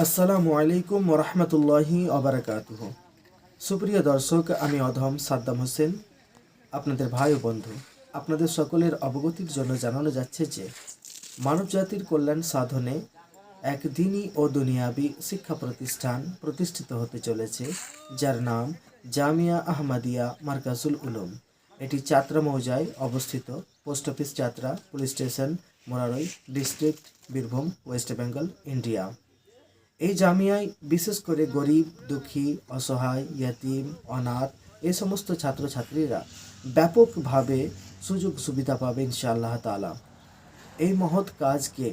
আসসালামু আলাইকুম ওরহমতুল্লাহি অবরাকাতুহু। সুপ্রিয় দর্শক, আমি অধম সাদ্দাম হোসেন, আপনাদের ভাই ও বন্ধু। আপনাদের সকলের অবগতির জন্য জানানো যাচ্ছে যে মানবজাতির কল্যাণ সাধনে এক দিনী ও দুনিয়াবি শিক্ষা প্রতিষ্ঠান প্রতিষ্ঠিত হতে চলেছে, যার নাম জামিয়া আহমদিয়া মার্কাজুল উলুম। এটি চাতরা মৌজায় অবস্থিত। Post office Chatra, police station Murarai, district Birbhum, West Bengal, India. এই জামিয়ায় বিশেষ করে গরিব, দুঃখী, অসহায়, ইয়াতিম, অনাথ এই সমস্ত ছাত্রছাত্রীরা ব্যাপকভাবে সুযোগ সুবিধা পাবে ইনশাআল্লাহ তাআলা। এই মহৎ কাজকে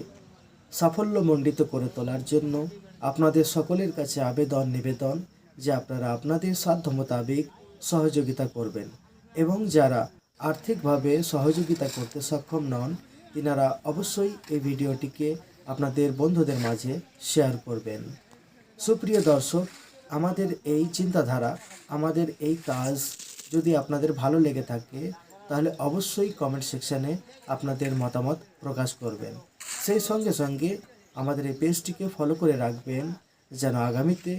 সাফল্যমণ্ডিত করে তোলার জন্য আপনাদের সকলের কাছে আবেদন নিবেদন যে আপনারা আপনাদের সাধ্য মোতাবেক সহযোগিতা করবেন, এবং যারা আর্থিকভাবে সহযোগিতা করতে সক্ষম নন তিনারা অবশ্যই এই ভিডিওটিকে আপনাদের বন্ধুদের মাঝে শেয়ার করবেন। সুপ্রিয় দর্শক, আমাদের এই চিন্তাধারা, আমাদের এই কাজ যদি আপনাদের ভালো লেগে থাকে তাহলে অবশ্যই কমেন্ট সেকশানে আপনাদের মতামত প্রকাশ করবেন। সেই সঙ্গে সঙ্গে আমাদের এই পেজটিকে ফলো করে রাখবেন, যেন আগামীতে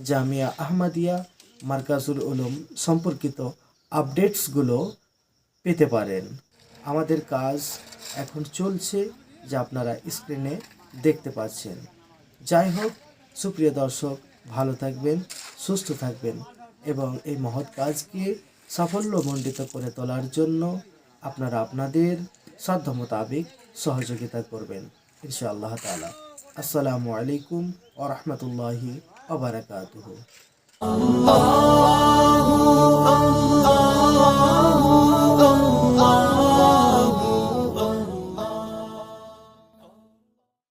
জামিয়া আহমদিয়া মার্কাজুল উলুম সম্পর্কিত আপডেটসগুলো পেতে পারেন। আমাদের কাজ এখন চলছে, যা আপনারা স্ক্রিনে দেখতে পাচ্ছেন। যাই হোক, সুপ্রিয় দর্শক, ভালো থাকবেন, সুস্থ থাকবেন, এবং এই মহৎ কাজকে সাফল্যমণ্ডিত করে তোলার জন্য আপনারা আপনাদের সাধ্য মোতাবেক সহযোগিতা করবেন ইনশাআল্লাহ তাআলা। আসসালামু আলাইকুম ওয়া রাহমাতুল্লাহি ওয়া বারাকাতুহু।